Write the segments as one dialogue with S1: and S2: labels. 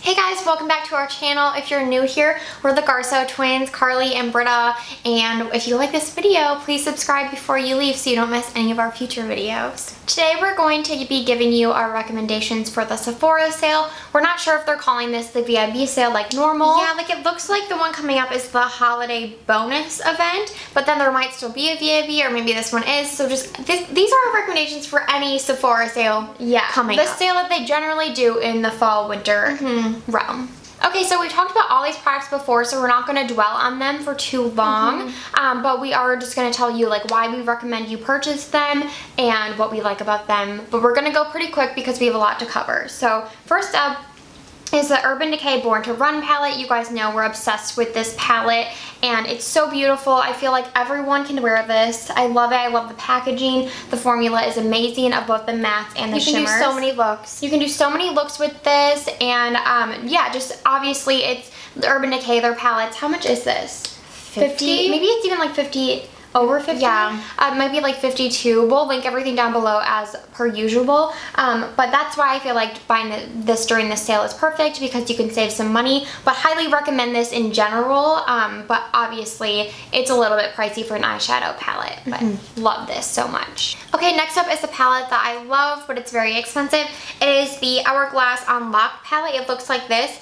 S1: Hey guys, welcome back to our channel. If you're new here, we're the Garso twins, Carly and Britta, and if you like this video, please subscribe before you leave so you don't miss any of our future videos. Today we're going to be giving you our recommendations for the Sephora sale. We're not sure if they're calling this the VIB sale like normal. Yeah, like it looks like the one coming up is the holiday bonus event, but then there might still be a VIB, or maybe this one is. So just these are our recommendations for any Sephora sale coming up. The sale that they generally do in the fall winter realm. Okay, so we've talked about all these products before, so we're not going to dwell on them for too long, but we are just going to tell you like why we recommend you purchase them and what we like about them. But we're going to go pretty quick because we have a lot to cover. So first up is the Urban Decay Born to Run palette. You guys know we're obsessed with this palette and it's so beautiful. I feel like everyone can wear this. I love it. I love the packaging. The formula is amazing of both the mattes and the shimmers. You can do so many looks. You can do so many looks with this, and yeah, just obviously it's the Urban Decay, their palettes. How much is this? 50? Maybe it's even like 50. Over 50? Yeah. It might be like 52. We'll link everything down below as per usual. But that's why I feel like buying this during the sale is perfect, because you can save some money. But highly recommend this in general. But obviously it's a little bit pricey for an eyeshadow palette. But love this so much. Okay, next up is the palette that I love, but it's very expensive. It is the Hourglass Unlocked palette. It looks like this.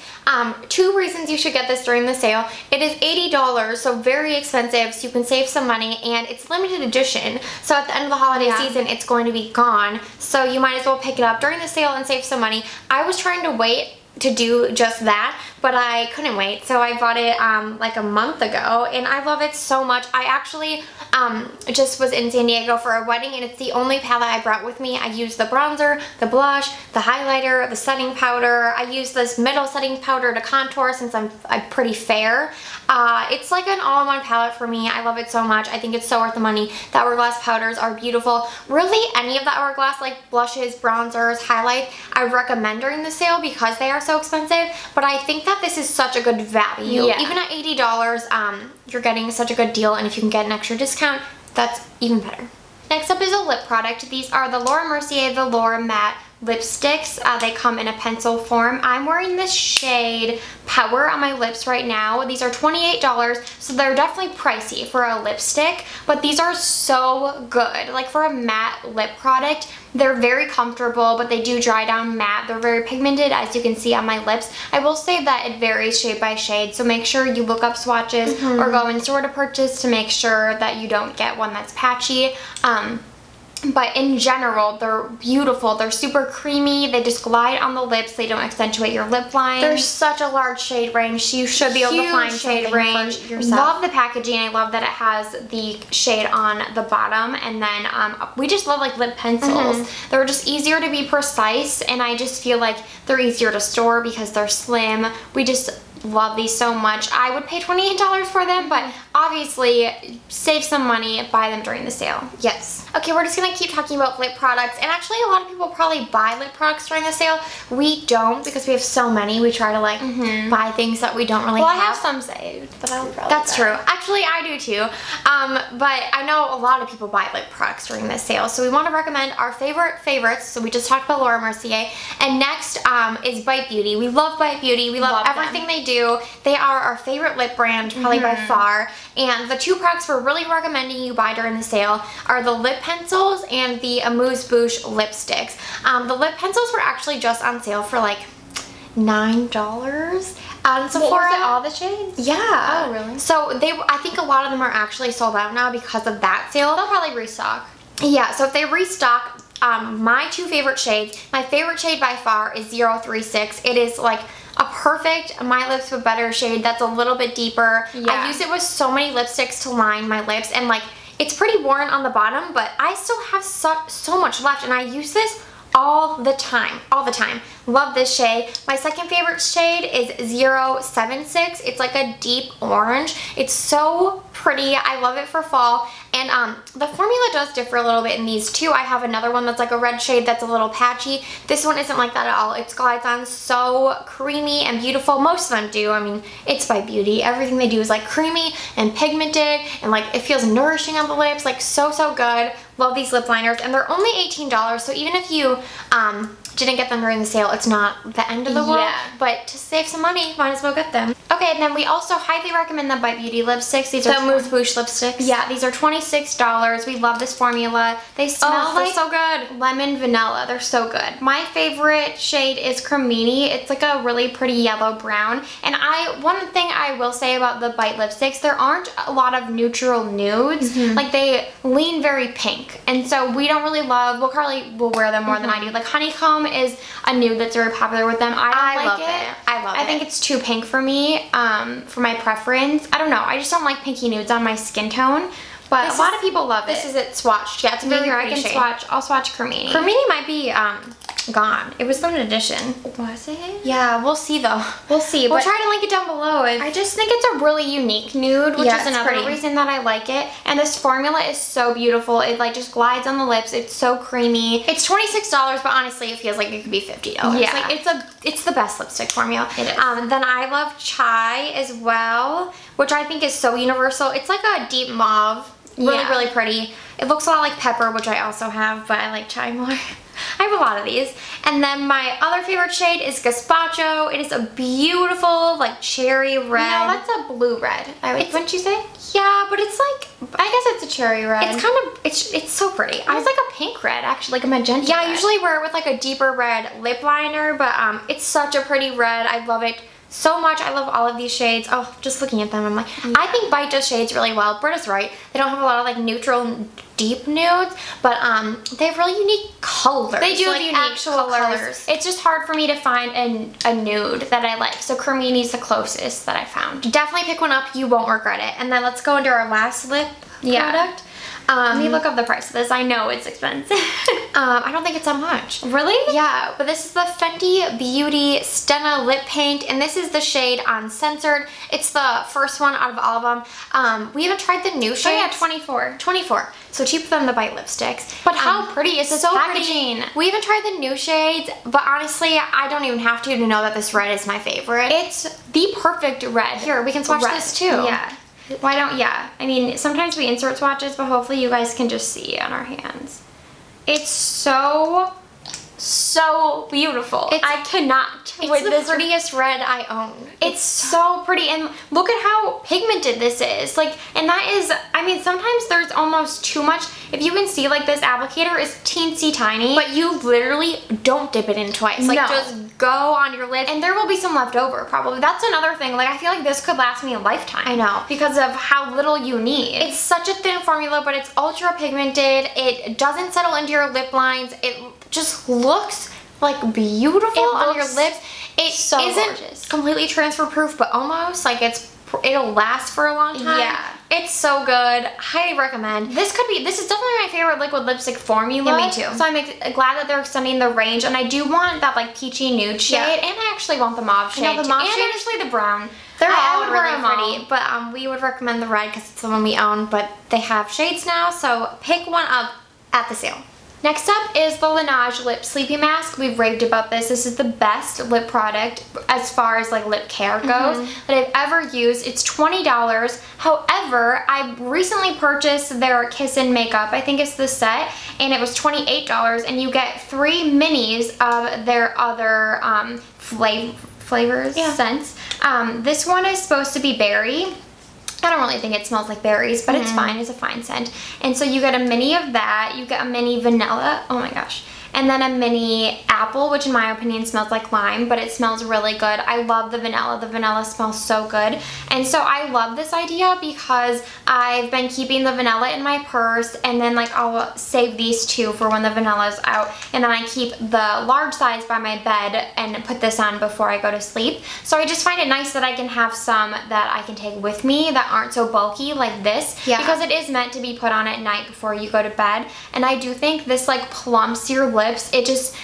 S1: Two reasons you should get this during the sale. It is $80, so very expensive, so you can save some money, and it's limited edition, so at the end of the holiday season it's going to be gone, so you might as well pick it up during the sale and save some money. I was trying to wait to do just that, but I couldn't wait, so I bought it like a month ago, and I love it so much. I actually just was in San Diego for a wedding, and it's the only palette I brought with me. I used the bronzer, the blush, the highlighter, the setting powder. I used this middle setting powder to contour since I'm pretty fair. It's like an all-in-one palette for me. I love it so much. I think it's so worth the money. The Hourglass powders are beautiful. Really, any of the Hourglass like blushes, bronzers, highlight, I recommend during the sale because they are so expensive, but I think that this is such a good value. Even at $80, you're getting such a good deal, and if you can get an extra discount, that's even better. Next up is a lip product. These are the Laura Mercier Velour Matte lipsticks. They come in a pencil form. I'm wearing this shade Power on my lips right now. These are $28, so they're definitely pricey for a lipstick, but these are so good. Like for a matte lip product, they're very comfortable, but they do dry down matte. They're very pigmented, as you can see on my lips. I will say that it varies shade by shade, so make sure you look up swatches or go in store to purchase to make sure that you don't get one that's patchy. But in general, they're beautiful. They're super creamy. They just glide on the lips. They don't accentuate your lip lines. There's such a large shade range. You should be able to find shade range for yourself. Love the packaging. I love that it has the shade on the bottom. And then we just love like lip pencils. They're just easier to be precise, and I just feel like they're easier to store because they're slim. We just love these so much. I would pay $28 for them, but obviously save some money, buy them during the sale. Yes. Okay, we're just gonna keep talking about lip products, and actually a lot of people probably buy lip products during the sale. We don't, because we have so many. We try to like buy things that we don't really have. Well, I have some saved, but I would probably That's true. Actually, I do too. But I know a lot of people buy lip products during this sale, so we want to recommend our favorites. So we just talked about Laura Mercier, and next is Bite Beauty. We love Bite Beauty. We love everything they do. They are our favorite lip brand, probably by far, and the two products we're really recommending you buy during the sale are the lip pencils and the Amuse Bouche lipsticks. The lip pencils were actually just on sale for like $9 on Sephora. Was it all the shades? Yeah. Oh, really? So I think a lot of them are actually sold out now because of that sale. They'll probably restock. Yeah, so if they restock, my two favorite shades, my favorite shade by far is 036. It is like a perfect My Lips But Better shade that's a little bit deeper. I use it with so many lipsticks to line my lips, and like it's pretty worn on the bottom, but I still have so much left, and I use this all the time. Love this shade. My second favorite shade is 076. It's like a deep orange. It's so pretty. I love it for fall. And the formula does differ a little bit in these too. I have another one that's like a red shade that's a little patchy. This one isn't like that at all. It glides on so creamy and beautiful. Most of them do. I mean, it's by Beauty. Everything they do is like creamy and pigmented, and like it feels nourishing on the lips. Like so good. Love these lip liners, and they're only $18. So even if you didn't get them during the sale, it's not the end of the world. But to save some money, might as well get them. Okay, and then we also highly recommend the Bite Beauty lipsticks. These are the Mousse Bouche lipsticks. Yeah, these are $26. We love this formula. They smell like so good. Lemon vanilla. They're so good. My favorite shade is Cremini. It's like a really pretty yellow brown. And one thing I will say about the Bite lipsticks, there aren't a lot of neutral nudes. Like they lean very pink. And so we don't really love, well, Carly will wear them more than I do. Like Honeycomb is a nude that's very popular with them. I love it. I think it's too pink for me, for my preference. I don't know. I just don't like pinky nudes on my skin tone. But a lot of people love it. This is it swatched. Yeah, it's a very pretty shade. I'll swatch Cremini. Cremini might be gone. It was limited edition. Was it? Yeah, we'll see though. We'll see. We'll try to link it down below. I just think it's a really unique nude, which is another reason that I like it. And this formula is so beautiful. It like just glides on the lips. It's so creamy. It's $26, but honestly, it feels like it could be $50. Yeah. Like it's the best lipstick formula. It is. Then I love Chai as well, which I think is so universal. It's like a deep mauve. Really pretty. It looks a lot like Pepper, which I also have, but I like Chai more. I have a lot of these. And then my other favorite shade is Gazpacho. It is a beautiful, like, cherry red. No, that's a blue red. Wouldn't you say? Yeah, but it's like, I guess it's a cherry red. It's kind of, it's so pretty. It's like a pink red, actually, like a magenta red. I usually wear it with like a deeper red lip liner, but it's such a pretty red. I love it so much. I love all of these shades. Oh, just looking at them, I'm like, I think Bite does shades really well. Britta's right. They don't have a lot of like neutral, deep nudes, but they have really unique colors. They do have unique colors. It's just hard for me to find a nude that I like. So Cremini's the closest that I found. Definitely pick one up. You won't regret it. And then let's go into our last lip product. Let me look up the price of this. I know it's expensive. I don't think it's that much. Really? Yeah, but this is the Fenty Beauty Stena Lip Paint, and this is the shade Uncensored. It's the first one out of all of them. We haven't tried the new shades. Oh yeah, 24. 24. So cheaper than the Bite lipsticks. But how pretty is this packaging? We haven't tried the new shades, but honestly, I don't even have to know that this red is my favorite. It's the perfect red. Here, we can swatch this too. Yeah. Why don't, I mean, sometimes we insert swatches, but hopefully you guys can just see on our hands. It's so beautiful. I cannot with the prettiest red I own. It's so pretty, and look at how pigmented this is. Like, and that is, I mean, sometimes there's almost too much. If you can see, like, this applicator is teensy tiny, but you literally don't dip it in twice. Like, just go on your lips, and there will be some left over, probably. That's another thing. Like, I feel like this could last me a lifetime. I know. Because of how little you need. It's such a thin formula, but it's ultra pigmented. It doesn't settle into your lip lines. It just looks like beautiful on your lips. It isn't completely transfer proof, but almost. Like, it'll last for a long time. Yeah. It's so good. Highly recommend. This is definitely my favorite liquid lipstick formula. Yeah, me too. So I'm glad that they're extending the range, and I do want that like peachy nude shade, and I actually want the mauve shade. The mauve shade, and actually the brown. They're all really pretty, but we would recommend the red because it's the one we own, but they have shades now, so pick one up at the sale. Next up is the Laneige Lip Sleepy Mask. We've raved about this. This is the best lip product as far as like lip care goes that I've ever used. It's $20. However, I recently purchased their Kiss and Makeup. I think it's the set, and it was $28, and you get 3 minis of their other flavors, scents. This one is supposed to be berry. I don't really think it smells like berries, but it's fine. It's a fine scent. And so you get a mini of that. You get a mini vanilla. Oh my gosh. And then a mini apple, which in my opinion smells like lime, but it smells really good. I love the vanilla. The vanilla smells so good. And so I love this idea because I've been keeping the vanilla in my purse, and then like I'll save these two for when the vanilla's out, and then I keep the large size by my bed and put this on before I go to sleep. So I just find it nice that I can have some that I can take with me that aren't so bulky like this, because it is meant to be put on at night before you go to bed. And I do think this like plumps your lips. It just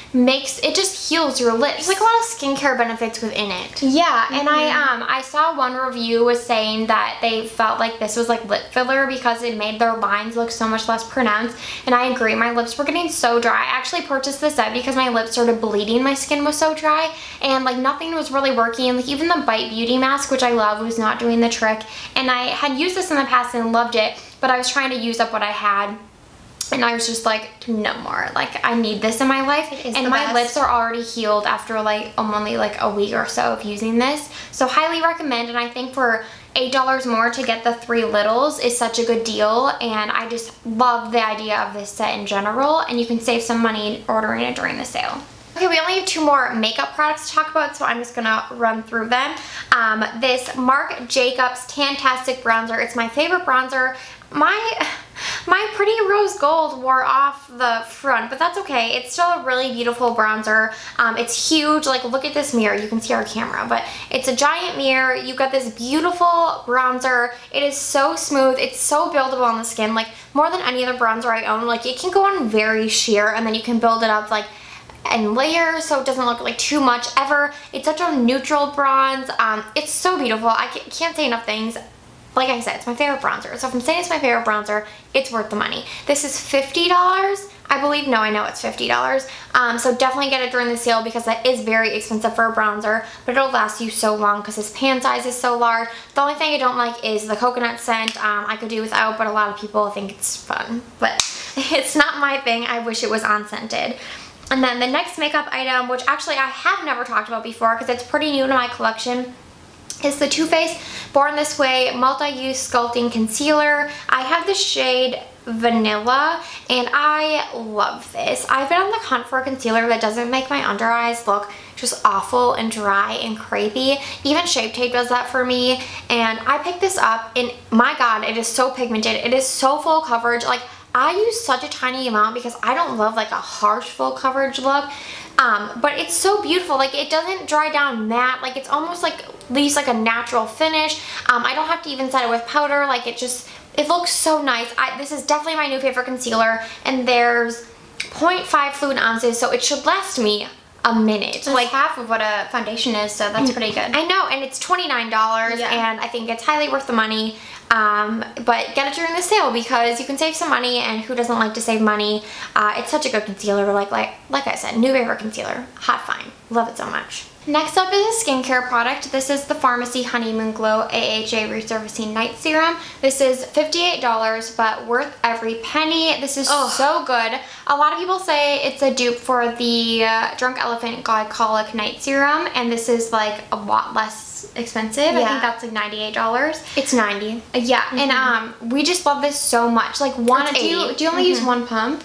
S1: heals your lips. There's like a lot of skincare benefits within it. Yeah, and I saw one review was saying that they felt like this was like lip filler because it made their lines look so much less pronounced, and I agree. My lips were getting so dry. I actually purchased this set because my lips started bleeding. My skin was so dry, and like nothing was really working. Like even the Bite Beauty mask, which I love, was not doing the trick, and I had used this in the past and loved it, but I was trying to use up what I had. And I was just like, no more. Like, I need this in my life. And my lips are already healed after like only like a week or so of using this. So highly recommend. And I think for $8 more to get the 3 littles is such a good deal. And I just love the idea of this set in general. And you can save some money ordering it during the sale. Okay, we only have 2 more makeup products to talk about, so I'm just gonna run through them. This Marc Jacobs Tantastic Bronzer. It's my favorite bronzer. My pretty rose gold wore off the front, but that's okay. It's still a really beautiful bronzer. It's huge. Like, look at this mirror. You can see our camera, but it's a giant mirror. You've got this beautiful bronzer. It is so smooth. It's so buildable on the skin. Like, more than any other bronzer I own. Like, it can go on very sheer, and then you can build it up, like, in layers, so it doesn't look like too much ever. It's such a neutral bronze. It's so beautiful. I can't say enough things. Like I said, it's my favorite bronzer. So if I'm saying it's my favorite bronzer, it's worth the money. This is $50, I believe. No, I know it's $50. So definitely get it during the sale because that is very expensive for a bronzer, but it'll last you so long because this pan size is so large. The only thing I don't like is the coconut scent. I could do without, but a lot of people think it's fun. But it's not my thing. I wish it was unscented. And then the next makeup item, which actually I have never talked about before because it's pretty new to my collection, is the Too Faced Born This Way Multi-Use Sculpting Concealer. I have the shade Vanilla, and I love this. I've been on the hunt for a concealer that doesn't make my under eyes look just awful and dry and crepey. Even Shape Tape does that for me, and I picked this up, and my god, it is so pigmented. It is so full coverage. Like, I use such a tiny amount because I don't love like a harsh full coverage look. But it's so beautiful. Like, it doesn't dry down matte. Like, it's almost like leaves like a natural finish. I don't have to even set it with powder. Like, it looks so nice. This is definitely my new favorite concealer, and there's 0.5 fluid ounces, so it should last me a minute.
S2: It's like half of what a foundation is, so that's pretty good.
S1: I know, and it's $29, and I think it's highly worth the money. But get it during the sale because you can save some money, and who doesn't like to save money? It's such a good concealer. Like I said, new favorite concealer. Hot fine. Love it so much. Next up is a skincare product. This is the Pharmacy Honeymoon Glow AHA Resurfacing Night Serum. This is $58, but worth every penny. This is so good. A lot of people say it's a dupe for the Drunk Elephant Glycolic Night Serum, and this is like a lot less expensive. I think that's like $98.
S2: It's $90.
S1: Yeah, and we just love this so much. Like, do you only use one pump?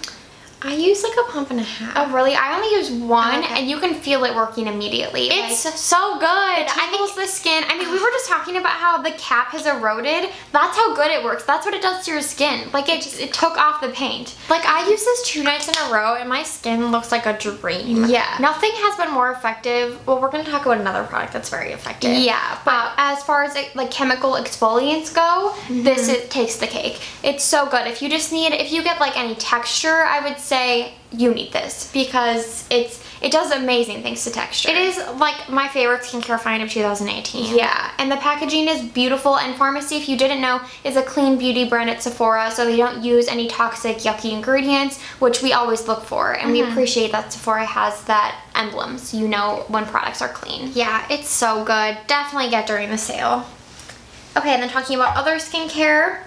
S2: I use like a pump and a half.
S1: Oh really? I only use one, and you can feel it working immediately. It's so good. I think the skin. I mean, we were just talking about how the cap has eroded. That's how good it works. That's what it does to your skin. Like, it took off the paint. Like, I use this 2 nights in a row, and my skin looks like a dream.
S2: Yeah.
S1: Nothing has been more effective. Well, we're gonna talk about another product that's very effective.
S2: Yeah.
S1: But as far as like chemical exfoliants go, this takes the cake. It's so good. If you get like any texture, I would say you need this because it does amazing things to texture. It is like my favorite skincare find of 2018.
S2: Yeah,
S1: and the packaging is beautiful, and Pharmacy, if you didn't know, is a clean beauty brand at Sephora, so they don't use any toxic, yucky ingredients, which we always look for, and we appreciate that Sephora has that emblem, so you know when products are clean. Yeah, it's so good. Definitely get during the sale. Okay, and then talking about other skincare,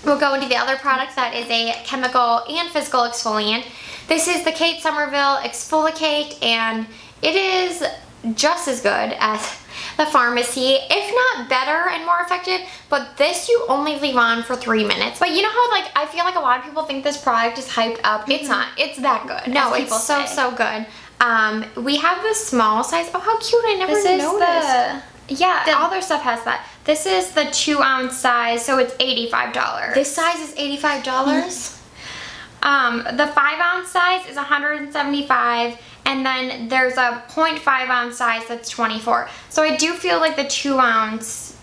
S1: we'll go into the other product that is a chemical and physical exfoliant. This is the Kate Somerville Exfoliate, and it is just as good as the Pharmacy, if not better and more effective, but this you only leave on for 3 minutes. But you know how, like, I feel like a lot of people think this product is hyped up. It's not. It's that good.
S2: No,
S1: it's so good. We have the small size. Oh, how cute. I never noticed. All their stuff has that. This is the 2 ounce size, so it's $85.
S2: This size is $85?
S1: The 5 ounce size is $175, and then there's a 0.5 ounce size that's $24. So I do feel like the 2 ounce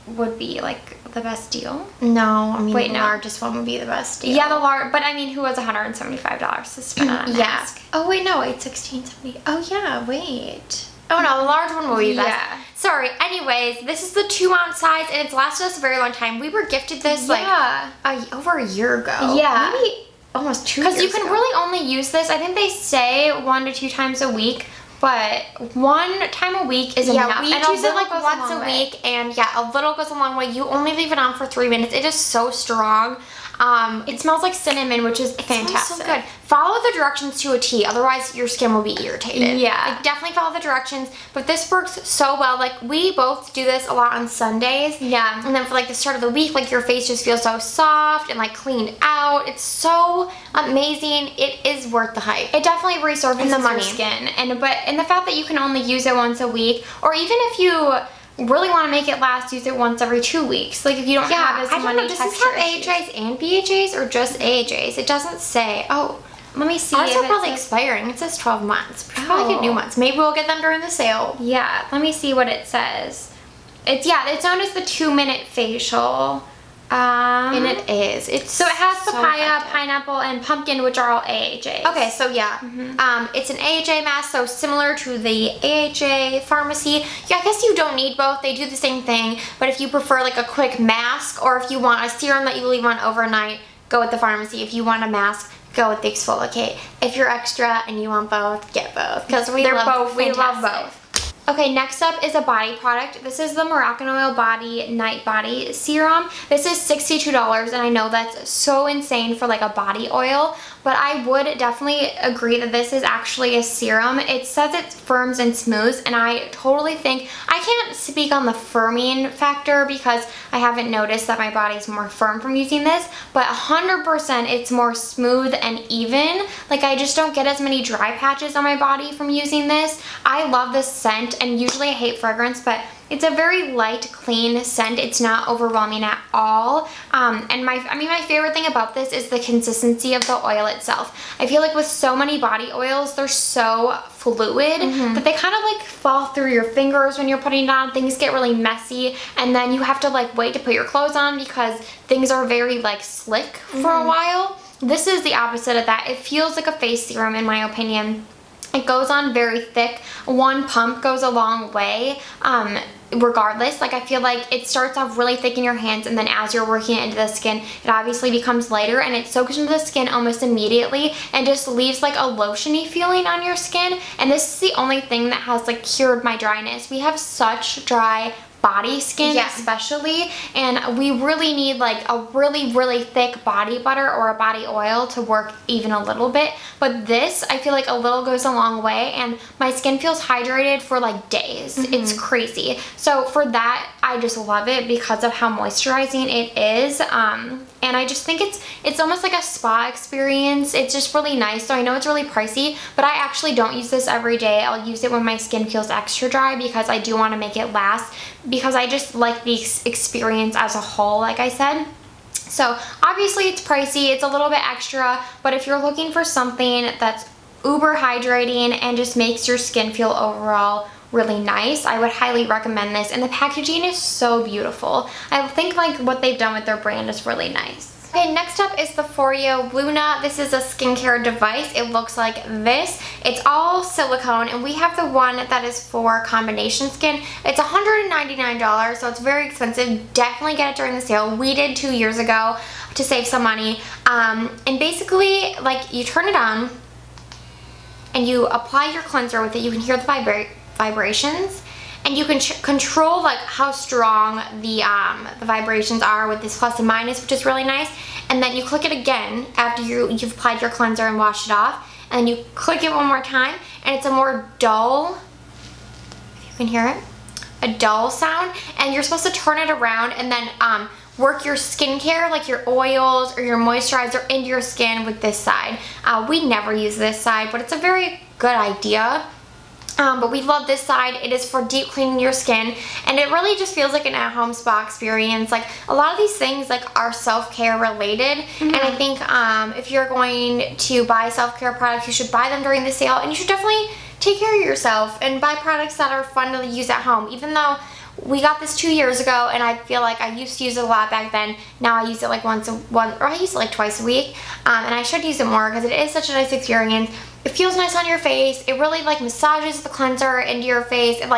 S1: would be like the best deal.
S2: No, I mean, the largest one would be the best deal.
S1: Yeah, the large, but I mean, who has $175 to spend on a mask?
S2: Oh wait, no, wait, $16.70. Oh yeah, wait.
S1: Oh no, the large one will be the best.
S2: Yeah.
S1: Sorry. Anyways, this is the 2 ounce size, and it's lasted us a very long time. We were gifted this like over a year ago.
S2: Yeah.
S1: Maybe
S2: almost 2 years ago.
S1: Because you can really only use this, I think they say 1 to 2 times a week, but 1 time a week is enough.
S2: We use it like once a week,
S1: and a little goes a long way. You only leave it on for 3 minutes. It is so strong. It smells like cinnamon, which is fantastic.
S2: So good.
S1: Follow the directions to a T, otherwise your skin will be irritated.
S2: Yeah.
S1: Like, definitely follow the directions, but this works so well. Like, we both do this a lot on Sundays.
S2: Yeah.
S1: And then for like the start of the week, like your face just feels so soft and like cleaned out. It's so amazing. It is worth the hype.
S2: It definitely resurfaces
S1: the money.
S2: your skin. And the fact that you can only use it once a week, or even if you really want to make it last, use it once every 2 weeks. Like if you don't have as many texture
S1: does this have AHAs and BHAs or just AHAs? It doesn't say. Oh,
S2: let me see.
S1: Ours are probably expiring. It says 12 months. We should probably get new ones. Maybe we'll get them during the sale.
S2: Yeah, let me see what it says. It's known as the 2-minute facial.
S1: And it is.
S2: So it has papaya,
S1: effective.
S2: pineapple, and pumpkin, which are all AHAs.
S1: Okay, so yeah, it's an AHA mask, so similar to the AHA pharmacy. Yeah, I guess you don't need both. They do the same thing, but if you prefer like a quick mask, or if you want a serum that you leave on overnight, go with the pharmacy. If you want a mask, go with the exfoliate. If you're extra and you want both, get both, because we love both.
S2: Okay, next up is a body product. This is the Moroccan Oil Body Night Body Serum. This is $62, and I know that's so insane for like a body oil, but I would definitely agree that this is actually a serum. It says it firms and smooths, and I totally think, I can't speak on the firming factor because I haven't noticed that my body's more firm from using this, but 100% it's more smooth and even. Like I just don't get as many dry patches on my body from using this. I love this scent. And usually I hate fragrance, but it's a very light, clean scent. It's not overwhelming at all. And my favorite thing about this is the consistency of the oil itself. I feel like with so many body oils, they're so fluid that they kind of like fall through your fingers when you're putting it on. Things get really messy, and then you have to like wait to put your clothes on because things are very like slick for a while. This is the opposite of that. It feels like a face serum in my opinion. It goes on very thick. One pump goes a long way, regardless. Like I feel like it starts off really thick in your hands, and then as you're working it into the skin, it obviously becomes lighter, and it soaks into the skin almost immediately and just leaves like a lotiony feeling on your skin. And this is the only thing that has like cured my dryness. We have such dry body skin, especially, and we really need like a really thick body butter or a body oil to work even a little bit. But this, I feel like a little goes a long way, and my skin feels hydrated for like days. It's crazy. So for that, I just love it because of how moisturizing it is. And I just think it's almost like a spa experience. It's just really nice. So I know it's really pricey, but I actually don't use this every day. I'll use it when my skin feels extra dry because I do want to make it last, because I just like the experience as a whole, like I said. So obviously it's pricey, it's a little bit extra, but if you're looking for something that's uber hydrating and just makes your skin feel overall really nice, I would highly recommend this. And the packaging is so beautiful. I think like what they've done with their brand is really nice. Okay, next up is the Foreo Luna. This is a skincare device. It looks like this. It's all silicone, and we have the one that is for combination skin. It's $199, so it's very expensive. Definitely get it during the sale. We did 2 years ago to save some money. And basically, like, you turn it on, and you apply your cleanser with it. You can hear the vibrations, and you can control like how strong the vibrations are with this plus and minus, which is really nice. And then you click it again after you've applied your cleanser and washed it off, and you click it one more time, and it's a more dull, if you can hear it, a dull sound. And you're supposed to turn it around and then work your skincare, like your oils or your moisturizer, into your skin with this side. We never use this side, but it's a very good idea. But we love this side. It is for deep cleaning your skin, and it really just feels like an at-home spa experience. Like a lot of these things like are self-care related, and I think if you're going to buy self-care products, you should buy them during the sale, and you should definitely take care of yourself and buy products that are fun to use at home. Even though we got this 2 years ago, and I feel like I used to use it a lot back then. Now I use it like I use it like twice a week, and I should use it more because it is such a nice experience. It feels nice on your face. It really like massages the cleanser into your face. It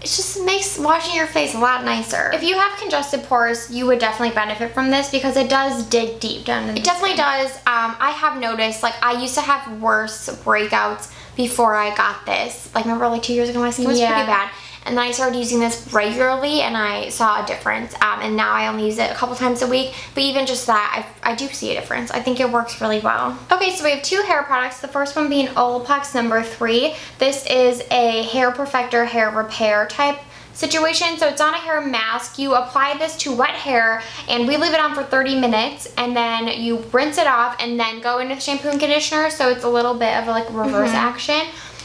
S2: just makes washing your face a lot nicer. If you have congested pores, you would definitely benefit from this because it does dig deep down in the skin. It definitely does. I have noticed, like, I used to have worse breakouts before I got this. Like, remember like 2 years ago my skin was pretty bad. and then I started using this regularly and I saw a difference, and now I only use it a couple times a week, but even just that, I do see a difference. I think it works really well. Okay, so we have 2 hair products. The first one being Olaplex number 3. This is a hair perfector, hair repair type situation. So it's not a hair mask. You apply this to wet hair and we leave it on for 30 minutes and then you rinse it off and then go into the shampoo and conditioner, so it's a little bit of a like reverse action.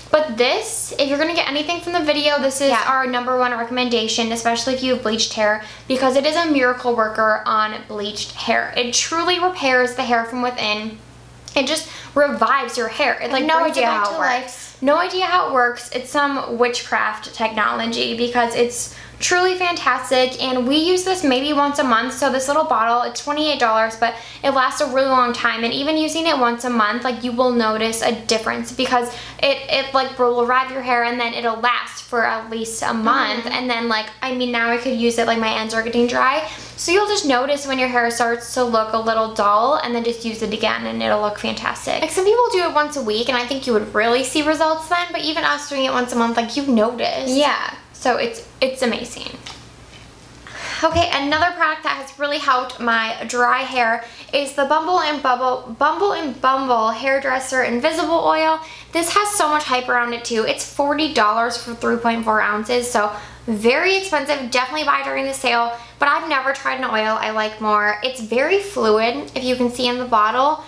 S2: But this, if you're gonna get anything from the video, this is our #1 recommendation, especially if you have bleached hair, because it is a miracle worker on bleached hair. It truly repairs the hair from within. It just revives your hair. It like
S1: no
S2: brings
S1: idea
S2: it back
S1: how
S2: to
S1: it
S2: life.
S1: works.
S2: No idea how it works. It's some witchcraft technology because it's truly fantastic, and we use this maybe once a month. So this little bottle, it's $28, but it lasts a really long time, and even using it once a month, like you will notice a difference because it like will revive your hair and then it'll last for at least a month. And then like, I mean, now I could use it, like my ends are getting dry, so you'll just notice when your hair starts to look a little dull and then just use it again and it'll look fantastic.
S1: Like some people do it once a week and I think you would really see results then, but even us doing it once a month, like you've noticed.
S2: Yeah. So it's amazing.
S1: Okay, another product that has really helped my dry hair is the Bumble and Bumble Hairdresser Invisible Oil. This has so much hype around it too. It's $40 for 3.4 ounces, so very expensive. Definitely buy during the sale, but I've never tried an oil I like more. It's very fluid, if you can see in the bottle.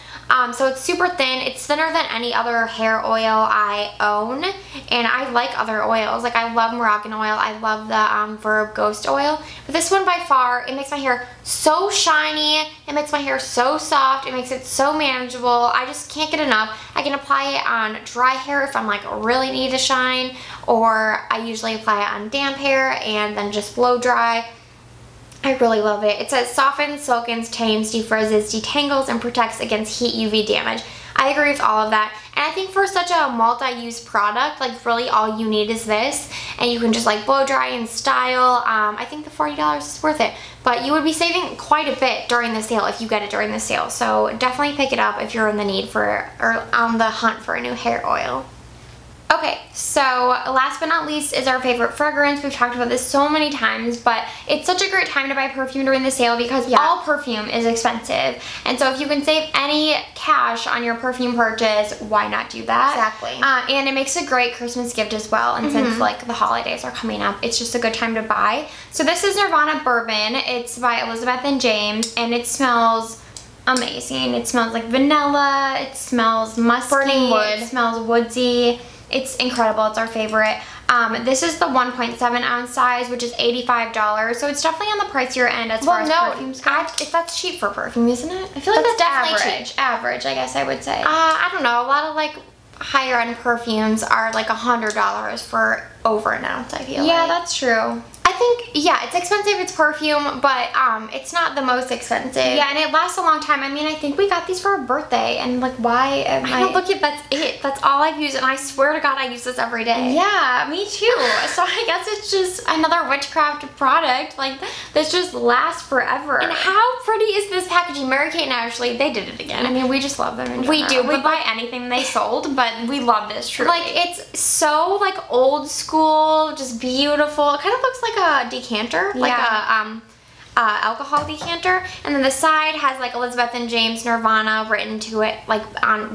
S1: So it's super thin. It's thinner than any other hair oil I own, and I like other oils. Like I love Moroccan oil. I love the VIB Ghost oil, but this one by far, it makes my hair so shiny. It makes my hair so soft. It makes it so manageable. I just can't get enough. I can apply it on dry hair if I'm like really need to shine, or I usually apply it on damp hair and then just blow dry. I really love it. It says softens, silkens, tames, defrizzes, detangles, and protects against heat UV damage. I agree with all of that. And I think for such a multi-use product, like really all you need is this, and you can just like blow dry and style. I think the $40 is worth it, but you would be saving quite a bit during the sale if you get it during the sale. So definitely pick it up if you're in the need for, or on the hunt for a new hair oil. Okay, so last but not least is our favorite fragrance. We've talked about this so many times, but it's such a great time to buy perfume during the sale because all perfume is expensive. And so if you can save any cash on your perfume purchase, why not do that? Exactly.
S2: And it makes a great Christmas gift as well. And since like the holidays are coming up, it's just a good time to buy. So this is Nirvana Bourbon. It's by Elizabeth and James, and it smells amazing. It smells like vanilla. It smells musky.
S1: Burning wood.
S2: It smells woodsy. It's incredible. It's our favorite. This is the 1.7 ounce size, which is $85. So it's definitely on the pricier end as far as perfumes go.
S1: That's cheap for perfume, isn't it? I feel like
S2: That's
S1: that's definitely
S2: average.
S1: cheap.
S2: Average, I guess I would say.
S1: I don't know. A lot of like higher end perfumes are like $100 for over an ounce, I feel like.
S2: Yeah, that's true.
S1: I think, yeah, it's expensive, it's perfume, but it's not the most expensive.
S2: Yeah, and it lasts a long time. I mean, I think we got these for our birthday, and like, why am
S1: I don't look at, that's it. That's all I've used, and I swear to God I use this every day.
S2: Yeah, me too. So I guess it's just another witchcraft product. Like, this just lasts forever.
S1: And how pretty is this packaging? Mary-Kate and Ashley, they did it again.
S2: I mean, we just love them in
S1: We
S2: general.
S1: do.
S2: We'd buy anything they sold, but we love this, truly.
S1: Like, it's so like old school, just beautiful. It kind of looks like a decanter, like a alcohol decanter, and then the side has like Elizabeth and James Nirvana written to it, like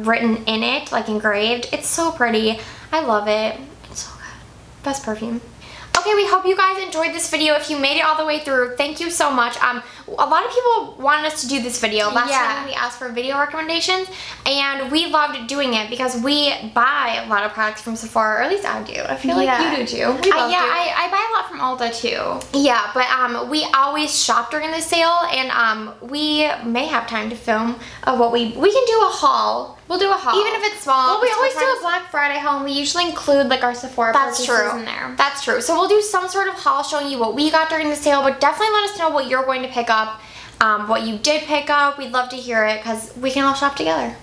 S1: written in it, like engraved. It's so pretty. I love it. It's so good. Best perfume. Okay, we hope you guys enjoyed this video. If you made it all the way through, thank you so much. A lot of people wanted us to do this video last time when we asked for video recommendations, and we loved doing it because we buy a lot of products from Sephora, or at least I do. I feel like you do too. We both do.
S2: I buy a lot from Ulta too.
S1: Yeah, but we always shop during the sale, and we may have time to film what we can do a haul.
S2: We'll do a haul.
S1: Even if it's small.
S2: Well, we always do a Black Friday haul, and we usually include like our Sephora purchases in there.
S1: That's true. So we'll do some sort of haul showing you what we got during the sale, but definitely let us know what you're going to pick up, what you did pick up. We'd love to hear it because we can all shop together.